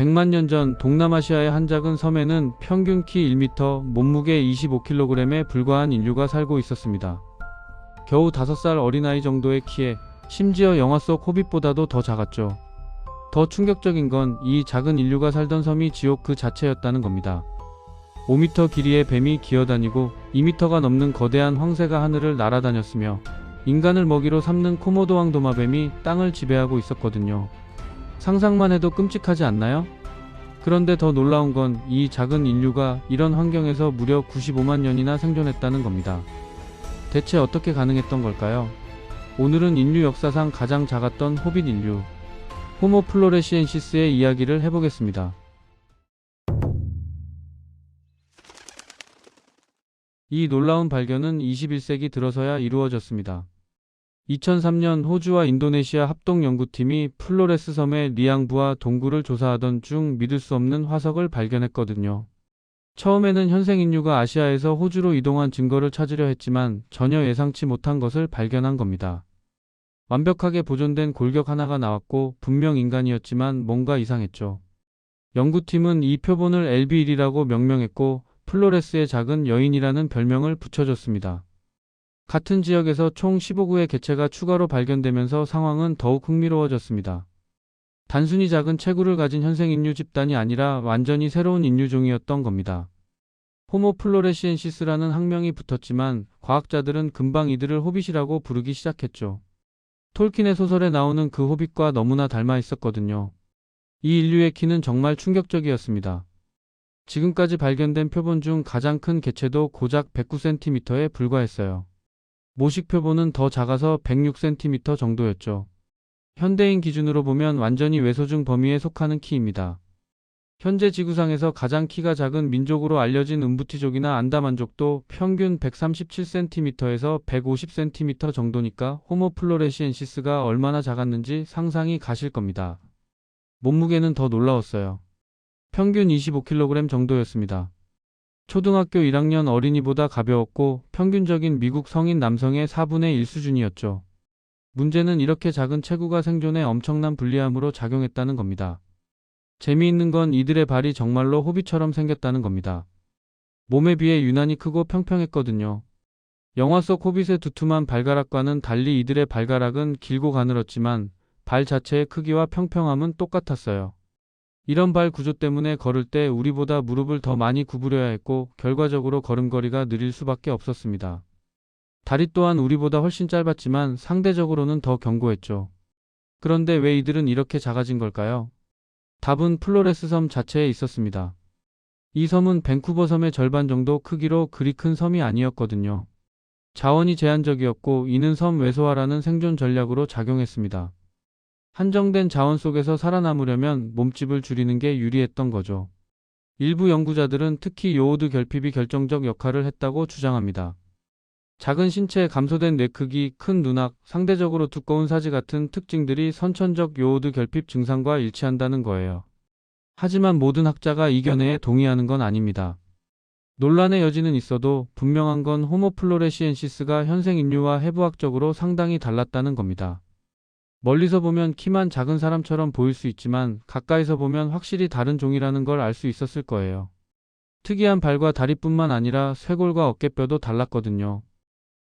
100만 년 전 동남아시아의 한 작은 섬에는 평균 키 1m, 몸무게 25kg에 불과한 인류가 살고 있었습니다. 겨우 5살 어린아이 정도의 키에 심지어 영화 속 호빗보다도 더 작았죠. 더 충격적인 건 이 작은 인류가 살던 섬이 지옥 그 자체였다는 겁니다. 5m 길이의 뱀이 기어다니고 2m가 넘는 거대한 황새가 하늘을 날아다녔으며 인간을 먹이로 삼는 코모도 왕도마뱀이 땅을 지배하고 있었거든요. 상상만 해도 끔찍하지 않나요? 그런데 더 놀라운 건 이 작은 인류가 이런 환경에서 무려 95만 년이나 생존했다는 겁니다. 대체 어떻게 가능했던 걸까요? 오늘은 인류 역사상 가장 작았던 호빗 인류, 호모 플로레시엔시스의 이야기를 해보겠습니다. 이 놀라운 발견은 21세기 들어서야 이루어졌습니다. 2003년 호주와 인도네시아 합동연구팀이 플로레스 섬의 리앙부와 동굴을 조사하던 중 믿을 수 없는 화석을 발견했거든요. 처음에는 현생 인류가 아시아에서 호주로 이동한 증거를 찾으려 했지만 전혀 예상치 못한 것을 발견한 겁니다. 완벽하게 보존된 골격 하나가 나왔고 분명 인간이었지만 뭔가 이상했죠. 연구팀은 이 표본을 LB1이라고 명명했고 플로레스의 작은 여인이라는 별명을 붙여줬습니다. 같은 지역에서 총 15구의 개체가 추가로 발견되면서 상황은 더욱 흥미로워졌습니다. 단순히 작은 체구를 가진 현생인류 집단이 아니라 완전히 새로운 인류종이었던 겁니다. 호모 플로레시엔시스라는 학명이 붙었지만 과학자들은 금방 이들을 호빗이라고 부르기 시작했죠. 톨킨의 소설에 나오는 그 호빗과 너무나 닮아 있었거든요. 이 인류의 키는 정말 충격적이었습니다. 지금까지 발견된 표본 중 가장 큰 개체도 고작 109cm에 불과했어요. 모식 표본은 더 작아서 106cm 정도였죠. 현대인 기준으로 보면 완전히 외소중 범위에 속하는 키입니다. 현재 지구상에서 가장 키가 작은 민족으로 알려진 음부티족이나 안다만족도 평균 137cm에서 150cm 정도니까 호모 플로레시엔시스가 얼마나 작았는지 상상이 가실 겁니다. 몸무게는 더 놀라웠어요. 평균 25kg 정도였습니다. 초등학교 1학년 어린이보다 가벼웠고 평균적인 미국 성인 남성의 4분의 1 수준이었죠. 문제는 이렇게 작은 체구가 생존에 엄청난 불리함으로 작용했다는 겁니다. 재미있는 건 이들의 발이 정말로 호빗처럼 생겼다는 겁니다. 몸에 비해 유난히 크고 평평했거든요. 영화 속 호빗의 두툼한 발가락과는 달리 이들의 발가락은 길고 가늘었지만 발 자체의 크기와 평평함은 똑같았어요. 이런 발 구조 때문에 걸을 때 우리보다 무릎을 더 많이 구부려야 했고 결과적으로 걸음걸이가 느릴 수밖에 없었습니다. 다리 또한 우리보다 훨씬 짧았지만 상대적으로는 더 견고했죠. 그런데 왜 이들은 이렇게 작아진 걸까요? 답은 플로레스 섬 자체에 있었습니다. 이 섬은 밴쿠버 섬의 절반 정도 크기로 그리 큰 섬이 아니었거든요. 자원이 제한적이었고 이는 섬 외소화라는 생존 전략으로 작용했습니다. 한정된 자원 속에서 살아남으려면 몸집을 줄이는 게 유리했던 거죠. 일부 연구자들은 특히 요오드 결핍이 결정적 역할을 했다고 주장합니다. 작은 신체에 감소된 뇌 크기, 큰 눈악, 상대적으로 두꺼운 사지 같은 특징들이 선천적 요오드 결핍 증상과 일치한다는 거예요. 하지만 모든 학자가 이 견해에 동의하는 건 아닙니다. 논란의 여지는 있어도 분명한 건 호모 플로레시엔시스가 현생 인류와 해부학적으로 상당히 달랐다는 겁니다. 멀리서 보면 키만 작은 사람처럼 보일 수 있지만 가까이서 보면 확실히 다른 종이라는 걸 알 수 있었을 거예요. 특이한 발과 다리뿐만 아니라 쇄골과 어깨뼈도 달랐거든요.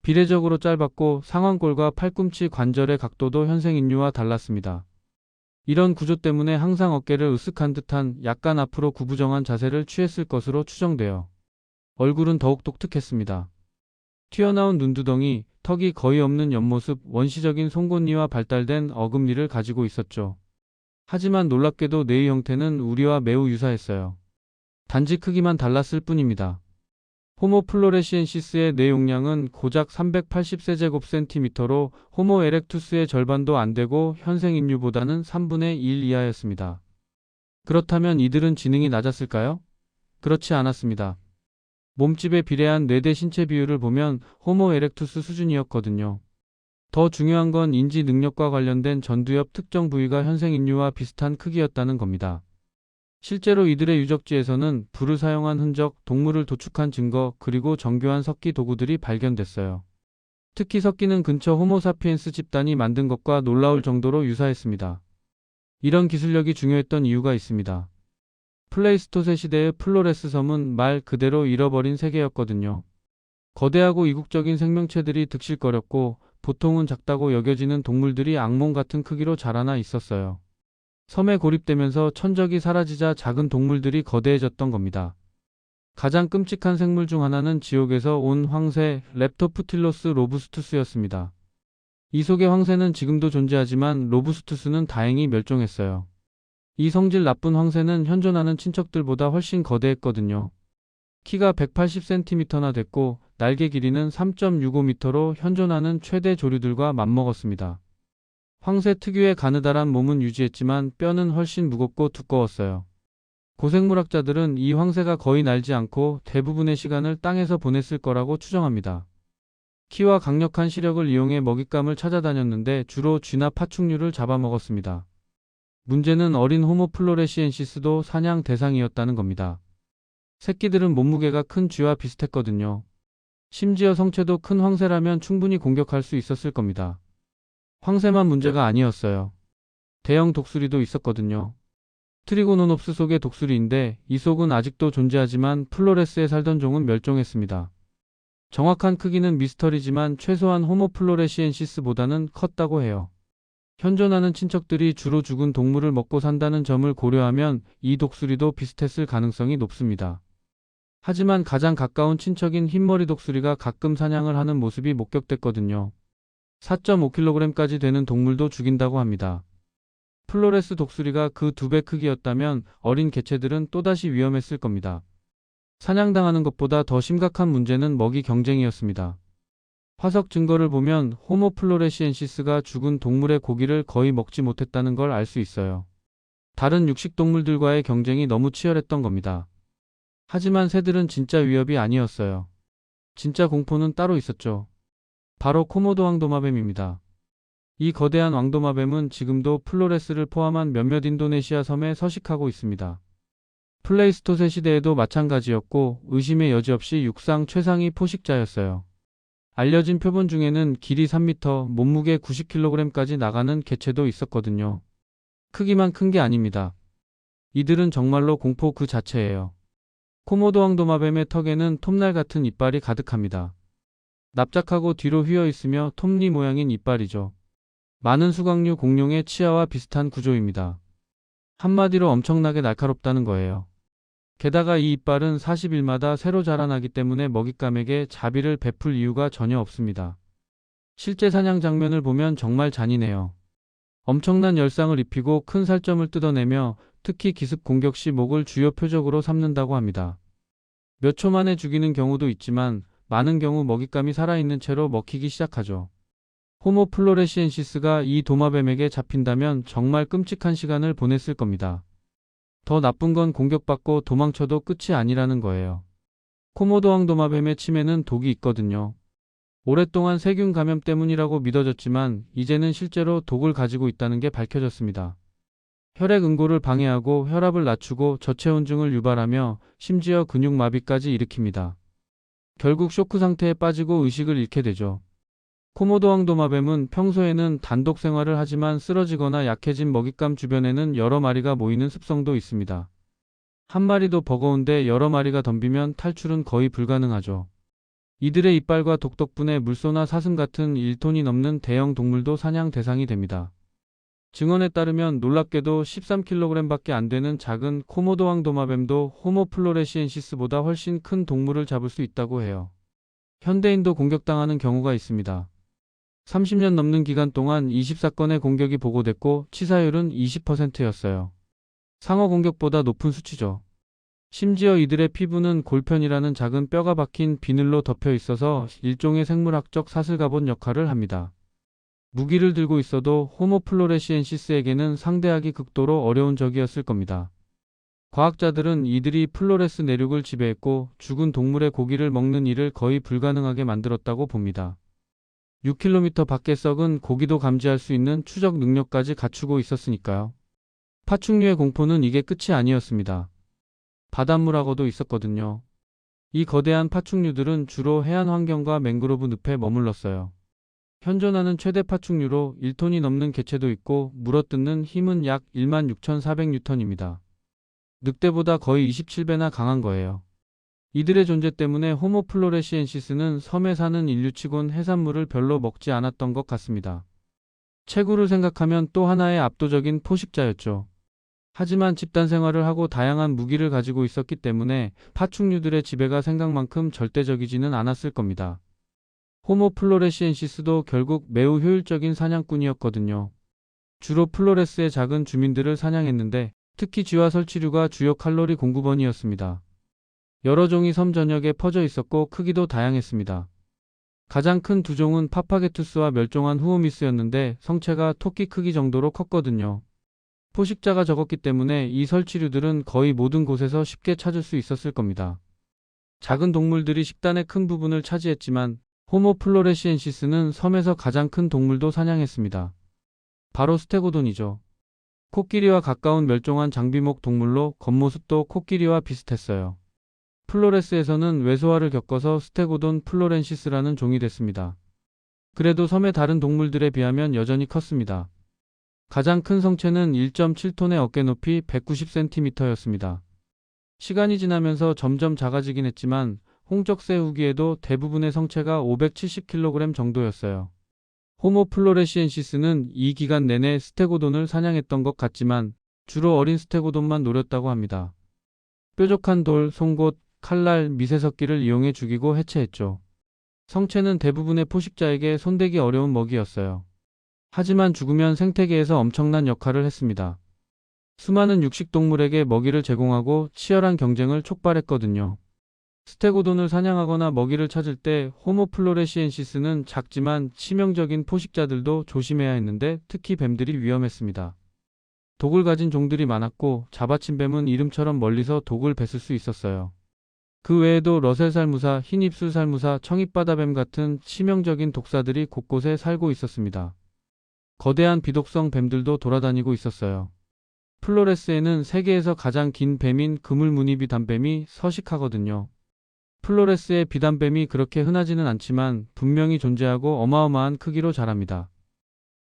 비례적으로 짧았고 상완골과 팔꿈치 관절의 각도도 현생 인류와 달랐습니다. 이런 구조 때문에 항상 어깨를 으쓱한 듯한 약간 앞으로 구부정한 자세를 취했을 것으로 추정돼요. 얼굴은 더욱 독특했습니다. 튀어나온 눈두덩이, 턱이 거의 없는 옆모습, 원시적인 송곳니와 발달된 어금니를 가지고 있었죠. 하지만 놀랍게도 뇌의 형태는 우리와 매우 유사했어요. 단지 크기만 달랐을 뿐입니다. 호모 플로레시엔시스의 뇌 용량은 고작 380세제곱센티미터로 호모 에렉투스의 절반도 안 되고 현생 인류보다는 3분의 1 이하였습니다. 그렇다면 이들은 지능이 낮았을까요? 그렇지 않았습니다. 몸집에 비례한 뇌대 신체 비율을 보면 호모 에렉투스 수준이었거든요. 더 중요한 건 인지 능력과 관련된 전두엽 특정 부위가 현생 인류와 비슷한 크기였다는 겁니다. 실제로 이들의 유적지에서는 불을 사용한 흔적, 동물을 도축한 증거, 그리고 정교한 석기 도구들이 발견됐어요. 특히 석기는 근처 호모사피엔스 집단이 만든 것과 놀라울 정도로 유사했습니다. 이런 기술력이 중요했던 이유가 있습니다. 플레이스토세 시대의 플로레스 섬은 말 그대로 잃어버린 세계였거든요. 거대하고 이국적인 생명체들이 득실거렸고 보통은 작다고 여겨지는 동물들이 악몽 같은 크기로 자라나 있었어요. 섬에 고립되면서 천적이 사라지자 작은 동물들이 거대해졌던 겁니다. 가장 끔찍한 생물 중 하나는 지옥에서 온 황새 렙토프틸로스 로부스투스였습니다. 이 속의 황새는 지금도 존재하지만 로부스투스는 다행히 멸종했어요. 이 성질 나쁜 황새는 현존하는 친척들보다 훨씬 거대했거든요. 키가 180cm나 됐고 날개 길이는 3.65m로 현존하는 최대 조류들과 맞먹었습니다. 황새 특유의 가느다란 몸은 유지했지만 뼈는 훨씬 무겁고 두꺼웠어요. 고생물학자들은 이 황새가 거의 날지 않고 대부분의 시간을 땅에서 보냈을 거라고 추정합니다. 키와 강력한 시력을 이용해 먹잇감을 찾아다녔는데 주로 쥐나 파충류를 잡아먹었습니다. 문제는 어린 호모 플로레시엔시스도 사냥 대상이었다는 겁니다. 새끼들은 몸무게가 큰 쥐와 비슷했거든요. 심지어 성체도 큰 황새라면 충분히 공격할 수 있었을 겁니다. 황새만 문제가 아니었어요. 대형 독수리도 있었거든요. 트리고노놉스 속의 독수리인데 이 속은 아직도 존재하지만 플로레스에 살던 종은 멸종했습니다. 정확한 크기는 미스터리지만 최소한 호모 플로레시엔시스보다는 컸다고 해요. 현존하는 친척들이 주로 죽은 동물을 먹고 산다는 점을 고려하면 이 독수리도 비슷했을 가능성이 높습니다. 하지만 가장 가까운 친척인 흰머리 독수리가 가끔 사냥을 하는 모습이 목격됐거든요. 4.5kg까지 되는 동물도 죽인다고 합니다. 플로레스 독수리가 그 2배 크기였다면 어린 개체들은 또다시 위험했을 겁니다. 사냥당하는 것보다 더 심각한 문제는 먹이 경쟁이었습니다. 화석 증거를 보면 호모 플로레시엔시스가 죽은 동물의 고기를 거의 먹지 못했다는 걸 알 수 있어요. 다른 육식동물들과의 경쟁이 너무 치열했던 겁니다. 하지만 새들은 진짜 위협이 아니었어요. 진짜 공포는 따로 있었죠. 바로 코모도 왕도마뱀입니다. 이 거대한 왕도마뱀은 지금도 플로레스를 포함한 몇몇 인도네시아 섬에 서식하고 있습니다. 플레이스토세 시대에도 마찬가지였고 의심의 여지 없이 육상 최상위 포식자였어요. 알려진 표본 중에는 길이 3m, 몸무게 90kg까지 나가는 개체도 있었거든요. 크기만 큰 게 아닙니다. 이들은 정말로 공포 그 자체예요. 코모도 왕도마뱀의 턱에는 톱날 같은 이빨이 가득합니다. 납작하고 뒤로 휘어 있으며 톱니 모양인 이빨이죠. 많은 수각류 공룡의 치아와 비슷한 구조입니다. 한마디로 엄청나게 날카롭다는 거예요. 게다가 이 이빨은 40일마다 새로 자라나기 때문에 먹잇감에게 자비를 베풀 이유가 전혀 없습니다. 실제 사냥 장면을 보면 정말 잔인해요. 엄청난 열상을 입히고 큰 살점을 뜯어내며 특히 기습 공격 시 목을 주요 표적으로 삼는다고 합니다. 몇 초 만에 죽이는 경우도 있지만 많은 경우 먹잇감이 살아있는 채로 먹히기 시작하죠. 호모 플로레시엔시스가 이 도마뱀에게 잡힌다면 정말 끔찍한 시간을 보냈을 겁니다. 더 나쁜 건 공격받고 도망쳐도 끝이 아니라는 거예요. 코모도 왕도마뱀의 침에는 독이 있거든요. 오랫동안 세균 감염 때문이라고 믿어졌지만 이제는 실제로 독을 가지고 있다는 게 밝혀졌습니다. 혈액 응고를 방해하고 혈압을 낮추고 저체온증을 유발하며 심지어 근육마비까지 일으킵니다. 결국 쇼크 상태에 빠지고 의식을 잃게 되죠. 코모도 왕도마뱀은 평소에는 단독 생활을 하지만 쓰러지거나 약해진 먹잇감 주변에는 여러 마리가 모이는 습성도 있습니다. 한 마리도 버거운데 여러 마리가 덤비면 탈출은 거의 불가능하죠. 이들의 이빨과 독 덕분에 물소나 사슴 같은 1톤이 넘는 대형 동물도 사냥 대상이 됩니다. 증언에 따르면 놀랍게도 13kg밖에 안 되는 작은 코모도 왕도마뱀도 호모 플로레시엔시스보다 훨씬 큰 동물을 잡을 수 있다고 해요. 현대인도 공격당하는 경우가 있습니다. 30년 넘는 기간 동안 24건의 공격이 보고됐고 치사율은 20%였어요. 상어 공격보다 높은 수치죠. 심지어 이들의 피부는 골편이라는 작은 뼈가 박힌 비늘로 덮여 있어서 일종의 생물학적 사슬갑옷 역할을 합니다. 무기를 들고 있어도 호모 플로레시엔시스에게는 상대하기 극도로 어려운 적이었을 겁니다. 과학자들은 이들이 플로레스 내륙을 지배했고 죽은 동물의 고기를 먹는 일을 거의 불가능하게 만들었다고 봅니다. 6km 밖에 썩은 고기도 감지할 수 있는 추적 능력까지 갖추고 있었으니까요. 파충류의 공포는 이게 끝이 아니었습니다. 바닷물하고도 있었거든요. 이 거대한 파충류들은 주로 해안 환경과 맹그로브 늪에 머물렀어요. 현존하는 최대 파충류로 1톤이 넘는 개체도 있고 물어뜯는 힘은 약 16,400N입니다. 늑대보다 거의 27배나 강한 거예요. 이들의 존재 때문에 호모 플로레시엔시스는 섬에 사는 인류치곤 해산물을 별로 먹지 않았던 것 같습니다. 채굴을 생각하면 또 하나의 압도적인 포식자였죠. 하지만 집단 생활을 하고 다양한 무기를 가지고 있었기 때문에 파충류들의 지배가 생각만큼 절대적이지는 않았을 겁니다. 호모 플로레시엔시스도 결국 매우 효율적인 사냥꾼이었거든요. 주로 플로레스의 작은 주민들을 사냥했는데 특히 쥐와 설치류가 주요 칼로리 공급원이었습니다. 여러 종이 섬 전역에 퍼져 있었고 크기도 다양했습니다. 가장 큰 두 종은 파파게투스와 멸종한 후오미스였는데 성체가 토끼 크기 정도로 컸거든요. 포식자가 적었기 때문에 이 설치류들은 거의 모든 곳에서 쉽게 찾을 수 있었을 겁니다. 작은 동물들이 식단의 큰 부분을 차지했지만 호모 플로레시엔시스는 섬에서 가장 큰 동물도 사냥했습니다. 바로 스테고돈이죠. 코끼리와 가까운 멸종한 장비목 동물로 겉모습도 코끼리와 비슷했어요. 플로레스에서는 외소화를 겪어서 스테고돈 플로렌시스라는 종이 됐습니다. 그래도 섬의 다른 동물들에 비하면 여전히 컸습니다. 가장 큰 성체는 1.7톤의 어깨 높이 190cm였습니다. 시간이 지나면서 점점 작아지긴 했지만 홍적세 후기에도 대부분의 성체가 570kg 정도였어요. 호모 플로레시엔시스는 이 기간 내내 스테고돈을 사냥했던 것 같지만 주로 어린 스테고돈만 노렸다고 합니다. 뾰족한 돌, 송곳, 칼날, 미세석기를 이용해 죽이고 해체했죠. 성체는 대부분의 포식자에게 손대기 어려운 먹이였어요. 하지만 죽으면 생태계에서 엄청난 역할을 했습니다. 수많은 육식동물에게 먹이를 제공하고 치열한 경쟁을 촉발했거든요. 스테고돈을 사냥하거나 먹이를 찾을 때 호모 플로레시엔시스는 작지만 치명적인 포식자들도 조심해야 했는데 특히 뱀들이 위험했습니다. 독을 가진 종들이 많았고 잡아친 뱀은 이름처럼 멀리서 독을 뱉을 수 있었어요. 그 외에도 러셀살무사, 흰입술살무사, 청잎바다뱀 같은 치명적인 독사들이 곳곳에 살고 있었습니다. 거대한 비독성 뱀들도 돌아다니고 있었어요. 플로레스에는 세계에서 가장 긴 뱀인 그물무늬 비단뱀이 서식하거든요. 플로레스의 비단뱀이 그렇게 흔하지는 않지만 분명히 존재하고 어마어마한 크기로 자랍니다.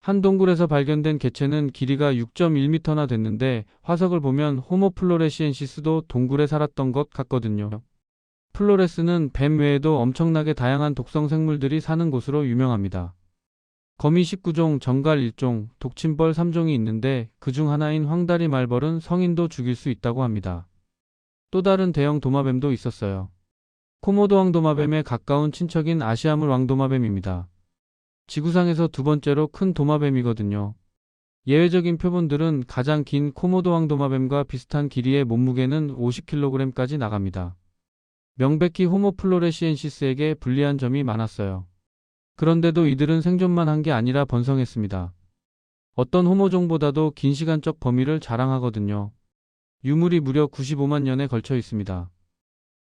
한 동굴에서 발견된 개체는 길이가 6.1m나 됐는데 화석을 보면 호모 플로레시엔시스도 동굴에 살았던 것 같거든요. 플로레스는 뱀 외에도 엄청나게 다양한 독성 생물들이 사는 곳으로 유명합니다. 거미 19종, 정갈 1종, 독침벌 3종이 있는데 그중 하나인 황다리 말벌은 성인도 죽일 수 있다고 합니다. 또 다른 대형 도마뱀도 있었어요. 코모도 왕도마뱀에 가까운 친척인 아시아물 왕도마뱀입니다. 지구상에서 두 번째로 큰 도마뱀이거든요. 예외적인 표본들은 가장 긴 코모도 왕도마뱀과 비슷한 길이의 몸무게는 50kg까지 나갑니다. 명백히 호모 플로레시엔시스에게 불리한 점이 많았어요. 그런데도 이들은 생존만 한 게 아니라 번성했습니다. 어떤 호모종보다도 긴 시간적 범위를 자랑하거든요. 유물이 무려 95만 년에 걸쳐 있습니다.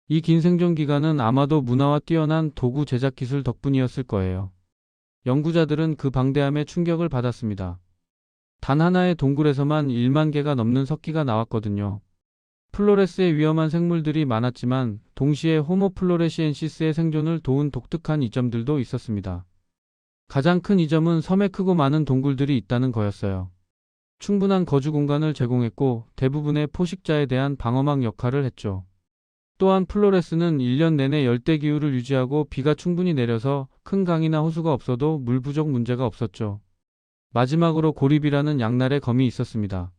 이 긴 생존 기간은 아마도 문화와 뛰어난 도구 제작 기술 덕분이었을 거예요. 연구자들은 그 방대함에 충격을 받았습니다. 단 하나의 동굴에서만 1만 개가 넘는 석기가 나왔거든요. 플로레스에 위험한 생물들이 많았지만 동시에 호모 플로레시엔시스의 생존을 도운 독특한 이점들도 있었습니다. 가장 큰 이점은 섬에 크고 많은 동굴들이 있다는 거였어요. 충분한 거주 공간을 제공했고 대부분의 포식자에 대한 방어막 역할을 했죠. 또한 플로레스는 1년 내내 열대기후를 유지하고 비가 충분히 내려서 큰 강이나 호수가 없어도 물 부족 문제가 없었죠. 마지막으로 고립이라는 양날의 검이 있었습니다.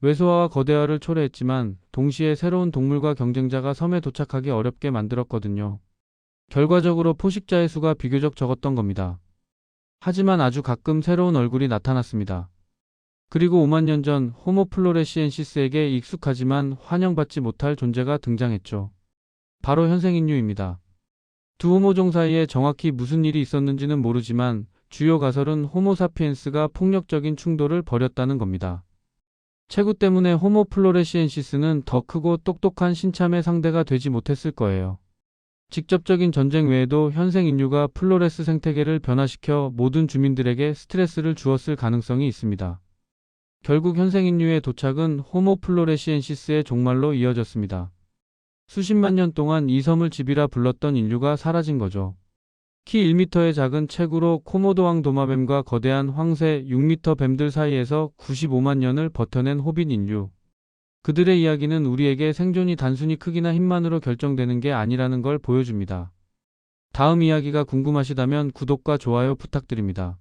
외소화와 거대화를 초래했지만 동시에 새로운 동물과 경쟁자가 섬에 도착하기 어렵게 만들었거든요. 결과적으로 포식자의 수가 비교적 적었던 겁니다. 하지만 아주 가끔 새로운 얼굴이 나타났습니다. 그리고 5만 년 전 호모 플로레시엔시스에게 익숙하지만 환영받지 못할 존재가 등장했죠. 바로 현생인류입니다. 두 호모종 사이에 정확히 무슨 일이 있었는지는 모르지만 주요 가설은 호모사피엔스가 폭력적인 충돌을 벌였다는 겁니다. 체구 때문에 호모 플로레시엔시스는 더 크고 똑똑한 신참의 상대가 되지 못했을 거예요. 직접적인 전쟁 외에도 현생 인류가 플로레스 생태계를 변화시켜 모든 주민들에게 스트레스를 주었을 가능성이 있습니다. 결국 현생 인류의 도착은 호모 플로레시엔시스의 종말로 이어졌습니다. 수십만 년 동안 이 섬을 집이라 불렀던 인류가 사라진 거죠. 키 1m의 작은 체구로 코모도왕 도마뱀과 거대한 황새 6m 뱀들 사이에서 95만 년을 버텨낸 호빗 인류. 그들의 이야기는 우리에게 생존이 단순히 크기나 힘만으로 결정되는 게 아니라는 걸 보여줍니다. 다음 이야기가 궁금하시다면 구독과 좋아요 부탁드립니다.